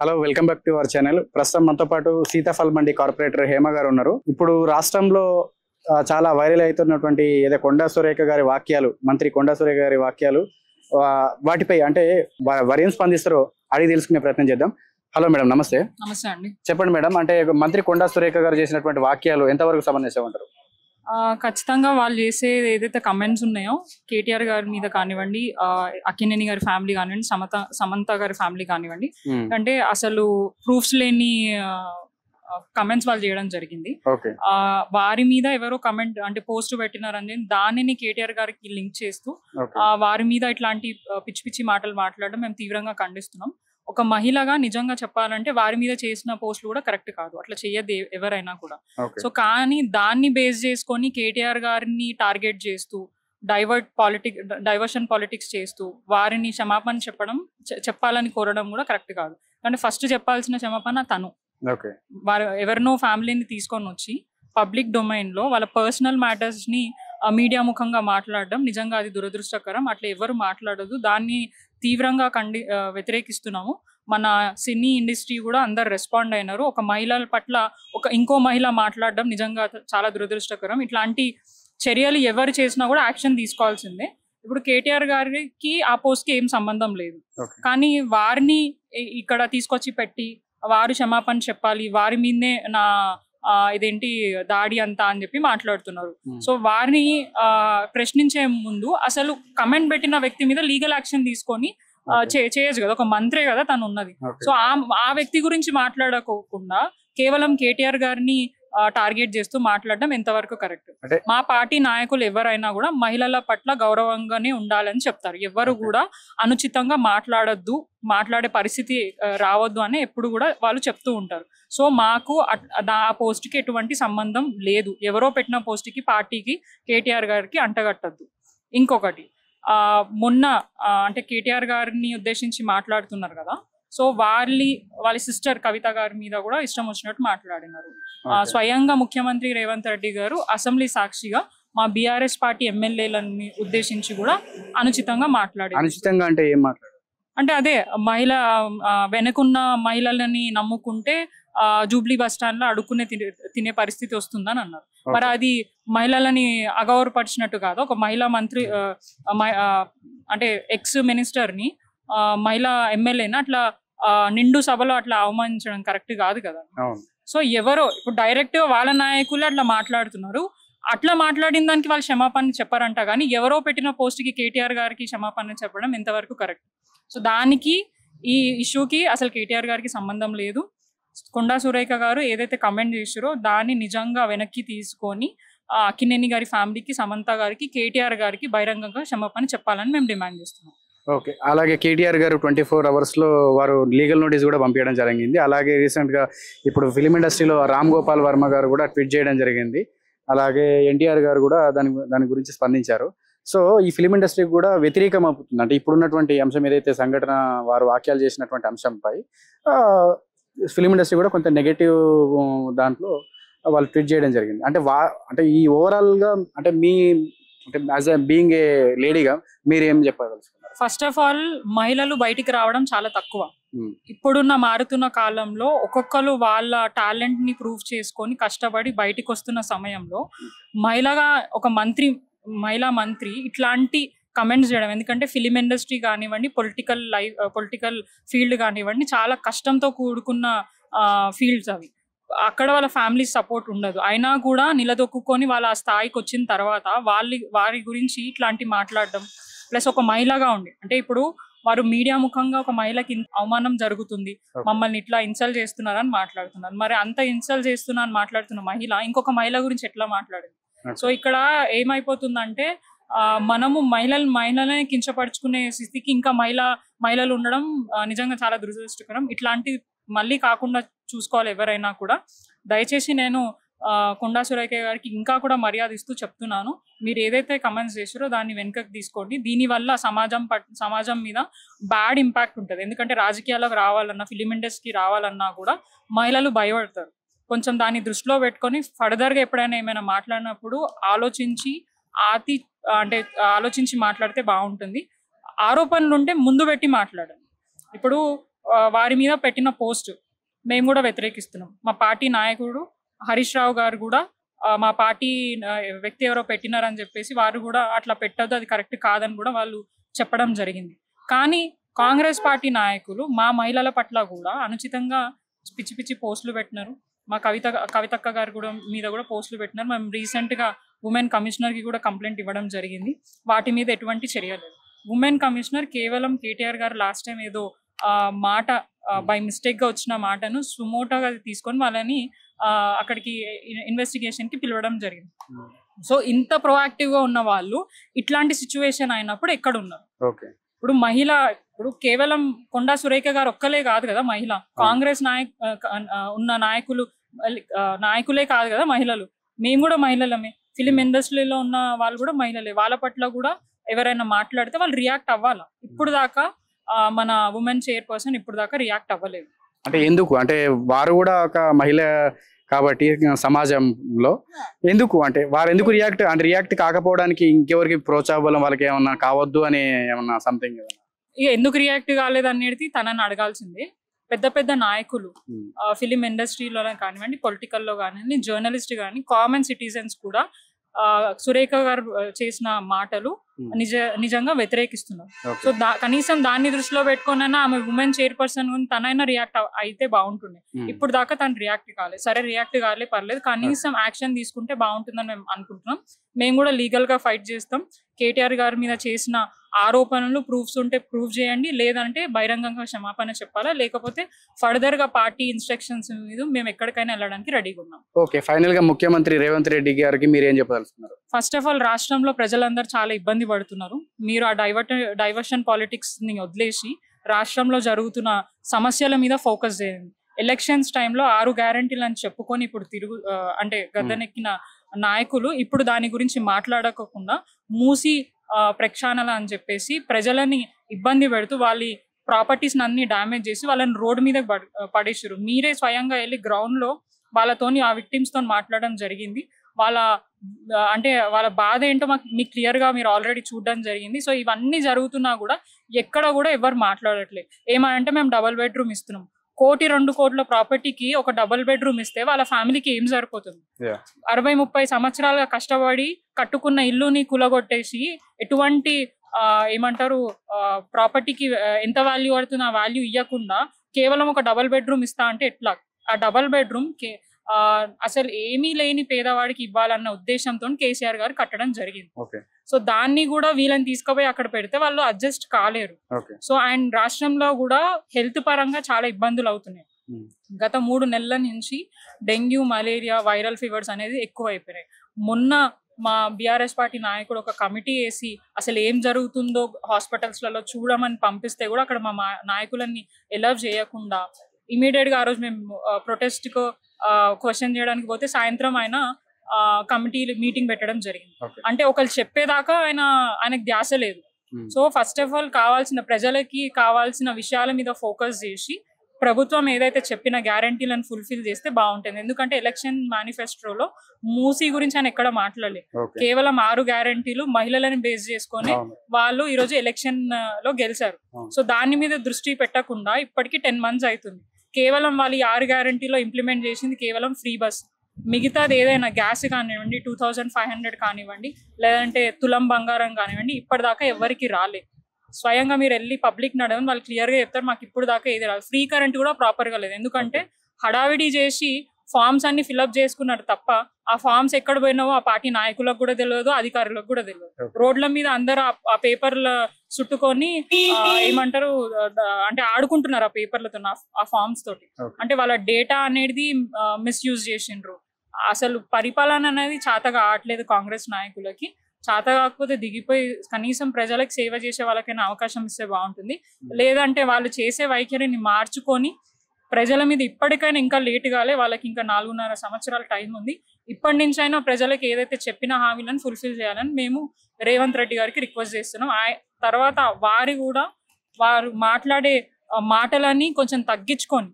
Hello, welcome back to our channel. ప్రస్తుతం మనతో పాటు సీతాఫల్ మండి కార్పొరేటర్ హేమ గారు ఉన్నారు. ఇప్పుడు రాష్ట్రంలో చాలా వైరల్ అవుతున్నటువంటి ఏదో కొండా సురేఖ గారి వాక్యాలు, మంత్రి కొండా సురేఖ గారి వాక్యాలు, వాటిపై అంటే వారు ఏం స్పందిస్తారో అడిగి తెలుసుకునే ప్రయత్నం చేద్దాం. హలో మేడం, నమస్తే. నమస్తే అండి. చెప్పండి మేడం, అంటే మంత్రి కొండా సురేఖ గారు చేసినటువంటి వాక్యాలు ఎంతవరకు సమంజసం అంటారు? ఖచ్చితంగా వాళ్ళు చేసే ఏదైతే కమెంట్స్ ఉన్నాయో కేటీఆర్ గారి మీద కానివ్వండి, అక్కినేని గారి ఫ్యామిలీ కానివ్వండి, సమంత గారి ఫ్యామిలీ కానివ్వండి, అంటే అసలు ప్రూఫ్స్ లేని కమెంట్స్ వాళ్ళు చేయడం జరిగింది. వారి మీద ఎవరో కమెంట్ అంటే పోస్ట్ పెట్టినారని దానిని కేటీఆర్ గారికి లింక్ చేస్తూ వారి మీద ఇట్లాంటి పిచ్చి పిచ్చి మాటలు మాట్లాడడం మేము తీవ్రంగా ఖండిస్తున్నాం. ఒక మహిళగా నిజంగా చెప్పాలంటే వారి మీద చేసిన పోస్టులు కూడా కరెక్ట్ కాదు, అట్లా చెయ్యదు ఎవరైనా కూడా. సో కానీ దాన్ని బేస్ చేసుకొని కేటీఆర్ గారిని టార్గెట్ చేస్తూ డైవర్షన్ పాలిటిక్స్ చేస్తూ వారిని క్షమాపణ చెప్పాలని కోరడం కూడా కరెక్ట్ కాదు. కానీ ఫస్ట్ చెప్పాల్సిన క్షమాపణ తను. వారు ఎవరినో ఫ్యామిలీని తీసుకొని వచ్చి పబ్లిక్ డొమైన్ లో వాళ్ళ పర్సనల్ మ్యాటర్స్ ని మీడియా ముఖంగా మాట్లాడడం నిజంగా అది దురదృష్టకరం. అట్లా ఎవరు మాట్లాడదు, దాన్ని తీవ్రంగా వ్యతిరేకిస్తున్నాము. మన సినీ ఇండస్ట్రీ కూడా అందరు రెస్పాండ్ అయినారు. ఒక మహిళల పట్ల ఇంకో మహిళ మాట్లాడడం నిజంగా చాలా దురదృష్టకరం. ఇట్లాంటి చర్యలు ఎవరు చేసినా కూడా యాక్షన్ తీసుకోవాల్సిందే. ఇప్పుడు కేటీఆర్ గారికి ఆ పోస్ట్ కి ఏం సంబంధం లేదు, కానీ వారిని ఇక్కడ తీసుకొచ్చి పెట్టి వారు క్షమాపణ చెప్పాలి, వారి మీదనే నా ఇదేంటి దాడి అంతా అని చెప్పి మాట్లాడుతున్నారు. సో వారిని ప్రశ్నించే ముందు అసలు కమెంట్ పెట్టిన వ్యక్తి మీద లీగల్ యాక్షన్ తీసుకొని చేయొచ్చు కదా, ఒక మంత్రే కదా తను ఉన్నది. సో ఆ వ్యక్తి గురించి మాట్లాడకోకుండా కేవలం కేటీఆర్ గారిని టార్గెట్ చేస్తూ మాట్లాడడం ఎంతవరకు కరెక్ట్? మా పార్టీ నాయకులు ఎవరైనా కూడా మహిళల పట్ల గౌరవంగానే ఉండాలని చెప్తారు. ఎవరు కూడా అనుచితంగా మాట్లాడే పరిస్థితి రావద్దు అని ఎప్పుడు కూడా వాళ్ళు చెప్తూ ఉంటారు. సో మాకు ఆ పోస్ట్ కి ఎటువంటి సంబంధం లేదు. ఎవరో పెట్టిన పోస్ట్ కి పార్టీకి కేటీఆర్ గారికి అంటగట్టద్దు. ఇంకొకటి, మొన్న అంటే కేటీఆర్ గారిని ఉద్దేశించి మాట్లాడుతున్నారు కదా, సో వాళ్ళ సిస్టర్ కవిత గారి మీద కూడా ఇష్టం వచ్చినట్టు మాట్లాడినారు. స్వయంగా ముఖ్యమంత్రి రేవంత్ రెడ్డి గారు అసెంబ్లీ సాక్షిగా మా బీఆర్ఎస్ పార్టీ ఎమ్మెల్యేలని ఉద్దేశించి కూడా అనుచితంగా మాట్లాడారు. అనుచితంగా అంటే ఏం మాట్లాడారు? అంటే అదే మహిళ వెనకున్న మహిళలని నమ్ముకుంటే జూబ్లీ బస్ స్టాండ్ లో అడుక్కునే తినే పరిస్థితి వస్తుందని అన్నారు. మరి అది మహిళలని అగౌరవపరిచినట్టు కాదు. ఒక మహిళా మంత్రి అంటే ఎక్స్ మినిస్టర్ ని మహిళా ఎమ్మెల్యేని అట్లా నిండు సభలో అట్లా అవమానించడం కరెక్ట్ కాదు కదా. సో ఎవరో ఇప్పుడు డైరెక్ట్ వాళ్ళ నాయకులు అట్లా మాట్లాడుతున్నారు. అట్లా మాట్లాడిన దానికి వాళ్ళు క్షమాపణ చెప్పారంట, కానీ ఎవరో పెట్టిన పోస్ట్ కి కేటీఆర్ గారికి క్షమాపణ చెప్పడం ఎంతవరకు కరెక్ట్? సో దానికి ఈ ఇష్యూకి అసలు కేటీఆర్ గారికి సంబంధం లేదు. కొండా సురేఖ గారు ఏదైతే కమెంట్ చేసారో దాన్ని నిజంగా వెనక్కి తీసుకొని అక్కినేని గారి ఫ్యామిలీకి, సమంత గారికి, కేటీఆర్ గారికి బహిరంగంగా క్షమాపణ చెప్పాలని మేము డిమాండ్ చేస్తున్నాం. ఓకే, అలాగే కేటీఆర్ గారు 24 hours లో వారు లీగల్ నోటీస్ కూడా పంపించడం జరిగింది. అలాగే రీసెంట్ గా ఇప్పుడు ఫిలిం ఇండస్ట్రీలో రామ్ గోపాల్ వర్మ గారు కూడా ట్వీట్ చేయడం జరిగింది. అలాగే ఎన్టీఆర్ గారు కూడా దాని గురించి స్పందించారు. సో ఈ ఫిలిం ఇండస్ట్రీ కూడా వ్యతిరేకం అవుతుంది. అంటే ఇప్పుడున్నటువంటి అంశం ఏదైతే సంఘటన వారు వాక్యాలు చేసినటువంటి అంశంపై ఫిలిం ఇండస్ట్రీ కూడా కొంత నెగటివ్ దాంట్లో వాళ్ళు ట్వీట్ చేయడం జరిగింది. అంటే ఈ ఓవరాల్ గా అంటే యాజ్ ఎ బీయింగ్ ఏ లేడీగా మీరు ఏం చెప్పగలుగుతారు? ఫస్ట్ ఆఫ్ ఆల్ మహిళలు బయటికి రావడం చాలా తక్కువ. ఇప్పుడున్న మారుతున్న కాలంలో ఒక్కొక్కరు వాళ్ళ టాలెంట్ ని ప్రూవ్ చేసుకొని కష్టపడి బయటికి వస్తున్న సమయంలో ఒక మహిళా మంత్రి ఇట్లాంటి కమెంట్స్ చేయడం, ఎందుకంటే ఫిలిం ఇండస్ట్రీ కానివ్వండి, పొలిటికల్ ఫీల్డ్ కానివ్వండి, చాలా కష్టంతో కూడుకున్న ఫీల్డ్స్ అవి. అక్కడ వాళ్ళ ఫ్యామిలీ సపోర్ట్ ఉండదు, అయినా కూడా నిలదొక్కుని వాళ్ళ ఆ స్థాయికి వచ్చిన తర్వాత వారి గురించి ఇట్లాంటి మాట్లాడడం, ప్లస్ ఒక మహిళగా ఉండి అంటే ఇప్పుడు వారు మీడియా ముఖంగా ఒక మహిళకి అవమానం జరుగుతుంది, మమ్మల్ని ఇట్లా ఇన్సల్ట్ చేస్తున్నారని మాట్లాడుతున్నారు. మరి అంత ఇన్సల్ట్ చేస్తున్నా అని మాట్లాడుతున్న మహిళ ఇంకొక మహిళ గురించి ఎట్లా మాట్లాడింది? సో ఇక్కడ ఏమైపోతుందంటే మనము మహిళలనే కించపరుచుకునే స్థితికి ఇంకా మహిళలు ఉండడం నిజంగా చాలా దురదృష్టకరం. ఇట్లాంటి మళ్ళీ కాకుండా చూసుకోవాలి ఎవరైనా కూడా. దయచేసి నేను కొండా సురేఖ గారికి ఇంకా కూడా మర్యాద ఇస్తూ చెప్తున్నాను, మీరు ఏదైతే కమెంట్స్ చేసారో దాన్ని వెనుకకు తీసుకోండి. దీనివల్ల సమాజం మీద బ్యాడ్ ఇంపాక్ట్ ఉంటుంది. ఎందుకంటే రాజకీయాలకు రావాలన్నా, ఫిలిం ఇండస్ట్రీకి రావాలన్నా కూడా మహిళలు భయపడతారు. కొంచెం దాన్ని దృష్టిలో పెట్టుకొని ఫర్దర్గా ఎప్పుడైనా ఏమైనా మాట్లాడినప్పుడు ఆలోచించి మాట్లాడితే బాగుంటుంది. ఆరోపణలు ఉంటే ముందు పెట్టి మాట్లాడండి. ఇప్పుడు వారి మీద పెట్టిన పోస్ట్ మేము కూడా వ్యతిరేకిస్తున్నాం. మా పార్టీ నాయకుడు హరీష్ రావు గారు కూడా మా పార్టీ వ్యక్తి ఎవరో పెట్టినారని చెప్పేసి వారు కూడా అట్లా పెట్టద్దు, అది కరెక్ట్ కాదని కూడా వాళ్ళు చెప్పడం జరిగింది. కానీ కాంగ్రెస్ పార్టీ నాయకులు మా మహిళల పట్ల కూడా అనుచితంగా పిచ్చి పిచ్చి పోస్టులు పెట్టినారు. మా కవితక్క గారు కూడా మీద కూడా పోస్టులు పెట్టినారు. మేము రీసెంట్గా ఉమెన్ కమిషనర్కి కూడా కంప్లైంట్ ఇవ్వడం జరిగింది. వాటి మీద ఎటువంటి చర్య లేదు. ఉమెన్ కమిషనర్ కేవలం కేటీఆర్ గారు లాస్ట్ టైం ఏదో మాట బై మిస్టేక్గా వచ్చిన మాటను సుమోటోగా తీసుకొని వాళ్ళని అక్కడికి ఇన్వెస్టిగేషన్కి పిలవడం జరిగింది. సో ఇంత ప్రొయాక్టివ్గా ఉన్న వాళ్ళు ఇట్లాంటి సిచ్యువేషన్ అయినప్పుడు ఎక్కడ ఉన్నారు? ఇప్పుడు మహిళ, ఇప్పుడు కేవలం కొండా సురేఖ గారు ఒక్కలే కాదు కదా మహిళ, కాంగ్రెస్ ఉన్న నాయకులే కాదు కదా మహిళలు. మేము కూడా మహిళలమే. ఫిలిం ఇండస్ట్రీలో ఉన్న వాళ్ళు కూడా మహిళలే. వాళ్ళ పట్ల కూడా ఎవరైనా మాట్లాడితే వాళ్ళు రియాక్ట్ అవ్వాలా. ఇప్పుడు దాకా మన ఉమెన్ చైర్పర్సన్ ఇప్పుడు దాకా రియాక్ట్ అవ్వలేదు. అంటే ఎందుకు? అంటే వారు కూడా ఒక మహిళ కాబట్టి సమాజంలో ఎందుకు, అంటే వారు ఎందుకు రియాక్ట్ కాకపోవడానికి ఇంకెవరికి ప్రోత్సాహబలం వాళ్ళకి ఏమన్నా కావద్దు అని ఏమన్నా సంథింగ్? ఇక ఎందుకు రియాక్ట్ కాలేదు అనేది తనని అడగాల్సిందే. పెద్ద పెద్ద నాయకులు ఫిలిం ఇండస్ట్రీలో కానివ్వండి, పొలిటికల్లో కానివ్వండి, జర్నలిస్ట్ కానీ, కామన్ సిటిజన్స్ కూడా సురేఖ గారు చేసిన మాటలు నిజంగా వ్యతిరేకిస్తున్నారు. సో కనీసం దాన్ని దృష్టిలో పెట్టుకున్నా ఆమె ఉమెన్ చైర్పర్సన్ తనైనా రియాక్ట్ అయితే బాగుంటుండే. ఇప్పుడు దాకా తను రియాక్ట్ కాలేదు. సరే రియాక్ట్ కాలే పర్లేదు, కనీసం యాక్షన్ తీసుకుంటే బాగుంటుందని మేము అనుకుంటున్నాం. మేము కూడా లీగల్ గా ఫైట్ చేస్తాం. కేటీఆర్ గారి మీద చేసిన ఆరోపణలు ప్రూఫ్స్ ఉంటే ప్రూఫ్ చేయండి, లేదంటే బహిరంగంగా క్షమాపణ చెప్పాలా, లేకపోతే ఫర్దర్ గా పార్టీ ఇన్స్ట్రక్షన్స్ మీద మేము ఎక్కడికైనా వెళ్ళడానికి రెడీగా ఉన్నాం. ఓకే, ఫైనల్ గా ముఖ్యమంత్రి రేవంత్ రెడ్డి గారికి మీరు ఏం చెప్పదలుచుకున్నారు? ఫస్ట్ ఆఫ్ ఆల్ రాష్ట్రంలో ప్రజలందరూ చాలా ఇబ్బంది పడుతున్నారు. మీరు ఆ డైవర్షన్ పాలిటిక్స్ ని వదిలేసి రాష్ట్రంలో జరుగుతున్న సమస్యల మీద ఫోకస్ చేయండి. ఎలక్షన్స్ టైంలో 6 గ్యారంటీలు అని చెప్పుకొని ఇప్పుడు అంటే గద్దెనెక్కిన నాయకులు ఇప్పుడు దాని గురించి మాట్లాడకుండా మూసి ప్రక్షాళన అని చెప్పేసి ప్రజలని ఇబ్బంది పెడుతూ వాళ్ళ ప్రాపర్టీస్ అన్ని డ్యామేజ్ చేసి వాళ్ళని రోడ్డు మీద పడేసారు. మీరే స్వయంగా వెళ్ళి గ్రౌండ్ లో వాళ్ళతోని ఆ విక్టిమ్స్ తో మాట్లాడడం జరిగింది. వాళ్ళ బాధ ఏంటో మీకు క్లియర్ గా మీరు ఆల్రెడీ చూడడం జరిగింది. సో ఇవన్నీ జరుగుతున్నా కూడా ఎక్కడ కూడా ఎవరు మాట్లాడట్లేదు. ఏమంటే మేము డబుల్ బెడ్రూమ్ ఇస్తున్నాం. 1-2 కోట్ల ప్రాపర్టీకి ఒక డబుల్ బెడ్రూమ్ ఇస్తే వాళ్ళ ఫ్యామిలీకి ఏం సరిపోతుంది? 60-30 సంవత్సరాలుగా కష్టపడి కట్టుకున్న ఇల్లుని కూలగొట్టేసి ఎటువంటి ఏమంటారు ప్రాపర్టీకి ఎంత వాల్యూ పడుతుంది ఆ వాల్యూ ఇవ్వకుండా కేవలం ఒక డబుల్ బెడ్రూమ్ ఇస్తా అంటే ఎట్లా? ఆ డబుల్ బెడ్రూమ్ అసలు ఏమీ లేని పేదవాడికి ఇవ్వాలన్న ఉద్దేశంతో కేసీఆర్ గారు కట్టడం జరిగింది. సో దాన్ని కూడా వీళ్ళని తీసుకుపోయి అక్కడ పెడితే వాళ్ళు అడ్జస్ట్ కాలేరు. సో అండ్ రాష్ట్రంలో కూడా హెల్త్ పరంగా చాలా ఇబ్బందులు అవుతున్నాయి. గత 3 నెలల నుంచి డెంగ్యూ, మలేరియా, వైరల్ ఫీవర్స్ అనేది ఎక్కువ అయిపోయినాయి. మొన్న మా బీఆర్ఎస్ పార్టీ నాయకుడు ఒక కమిటీ వేసి అసలు ఏం జరుగుతుందో హాస్పిటల్స్లలో చూడమని పంపిస్తే కూడా అక్కడ మా నాయకులని ఎలవ్ చేయకుండా ఇమీడియట్ గా ఆ రోజు మేము ప్రొటెస్ట్ కు క్వశ్చన్ చేయడానికి పోతే సాయంత్రం ఆయన కమిటీ మీటింగ్ పెట్టడం జరిగింది. అంటే ఒకళ్ళు చెప్పేదాకా ఆయనకు ధ్యాస లేదు. సో ఫస్ట్ ఆఫ్ ఆల్ ప్రజలకి కావాల్సిన విషయాల మీద ఫోకస్ చేసి ప్రభుత్వం ఏదైతే చెప్పిన గ్యారంటీలను ఫుల్ఫిల్ చేస్తే బాగుంటుంది. ఎందుకంటే ఎలక్షన్ మేనిఫెస్టోలో మూసీ గురించి ఆయన ఎక్కడ మాట్లాడలేదు. కేవలం 6 గ్యారంటీలు మహిళలను బేస్ చేసుకొని వాళ్ళు ఈ రోజు ఎలక్షన్ లో గెలిచారు. సో దాని మీద దృష్టి పెట్టకుండా ఇప్పటికి 10 months అవుతుంది. కేవలం వాళ్ళు 6 గ్యారంటీలో ఇంప్లిమెంట్ చేసింది కేవలం ఫ్రీ బస్. మిగతాది ఏదైనా గ్యాస్ కానివ్వండి, 2500 కానివ్వండి, లేదంటే తులం బంగారం కానివ్వండి, ఇప్పటిదాకా ఎవరికి రాలేదు. స్వయంగా మీరు వెళ్ళి పబ్లిక్ నడవని వాళ్ళు క్లియర్ గా చెప్తారు, మాకు ఇప్పుడు దాకా ఏది రాదు. ఫ్రీ కరెంట్ కూడా ప్రాపర్ గా లేదు. ఎందుకంటే హడావిడి చేసి ఫార్మ్స్ అన్ని ఫిల్అప్ చేసుకున్నారు తప్ప ఆ ఫార్మ్స్ ఎక్కడ పోయినావో ఆ పార్టీ నాయకులకు కూడా తెలియదు, అధికారులకు కూడా తెలియదు. రోడ్ల మీద అందరూ ఆ పేపర్లు చుట్టుకొని ఏమంటారు అంటే ఆడుకుంటున్నారు ఆ పేపర్లతో, ఆ ఫార్మ్స్ తోటి. అంటే వాళ్ళ డేటా అనేది మిస్యూజ్ చేసిండ్రు. అసలు పరిపాలన అనేది చాతగా ఆడలేదు కాంగ్రెస్ నాయకులకి. చాత కాకపోతే దిగిపోయి కనీసం ప్రజలకు సేవ చేసే వాళ్ళకైనా అవకాశం ఇస్తే బాగుంటుంది. లేదంటే వాళ్ళు చేసే వైఖరిని మార్చుకొని ప్రజల మీద ఇప్పటికైనా ఇంకా లేట్ కాలే, వాళ్ళకి ఇంకా 4.5 సంవత్సరాల టైం ఉంది. ఇప్పటి నుంచి అయినా ప్రజలకు ఏదైతే చెప్పిన హామీలను ఫుల్ఫిల్ చేయాలని మేము రేవంత్ రెడ్డి గారికి రిక్వెస్ట్ చేస్తున్నాం. తర్వాత వారు మాట్లాడే మాటలని కొంచెం తగ్గించుకొని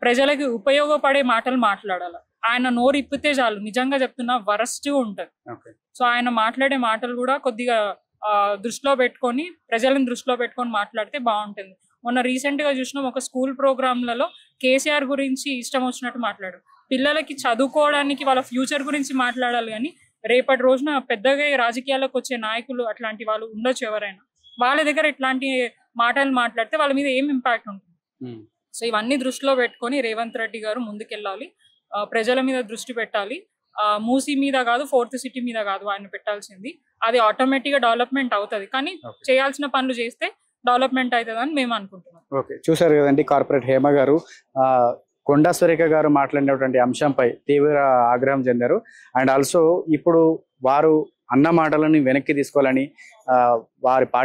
ప్రజలకి ఉపయోగపడే మాటలు మాట్లాడాలి. ఆయన నోరు ఇప్పితే చాలు, నిజంగా చెప్తున్నా వరస్ట్ ఉంటుంది. సో ఆయన మాట్లాడే మాటలు కూడా కొద్దిగా దృష్టిలో పెట్టుకొని ప్రజలను దృష్టిలో పెట్టుకొని మాట్లాడితే బాగుంటుంది. మొన్న రీసెంట్ గా చూసినాం ఒక స్కూల్ ప్రోగ్రాంలలో కేసీఆర్ గురించి ఇష్టం వచ్చినట్టు మాట్లాడు. పిల్లలకి చదువుకోవడానికి వాళ్ళ ఫ్యూచర్ గురించి మాట్లాడాలి, కానీ రేపటి రోజున పెద్దగా రాజకీయాలకు వచ్చే నాయకులు అట్లాంటి వాళ్ళు ఉండొచ్చు ఎవరైనా, వాళ్ళ దగ్గర ఇట్లాంటి మాటలు మాట్లాడితే వాళ్ళ మీద ఏం ఇంపాక్ట్ ఉంటుంది. సో ఇవన్నీ దృష్టిలో పెట్టుకొని రేవంత్ రెడ్డి గారు ముందుకెళ్ళాలి, ప్రజల మీద దృష్టి పెట్టాలి. మూసీ మీద కాదు, 4th సిటీ మీద కాదు ఆయన పెట్టాల్సింది. అది ఆటోమేటిక్ గా డెవలప్మెంట్ అవుతుంది, కానీ చేయాల్సిన పనులు చేస్తే డెవలప్మెంట్ అవుతుంది అని మేము అనుకుంటున్నాం. ఓకే, చూసారు కదండి కార్పొరేట్ హేమ గారు కొండా సురేఖ గారు మాట్లాడినటువంటి అంశంపై తీవ్ర ఆగ్రహం చెందారు. అండ్ ఆల్సో ఇప్పుడు వారు అన్న మాటలను వెనక్కి తీసుకోవాలని వారి పార్టీ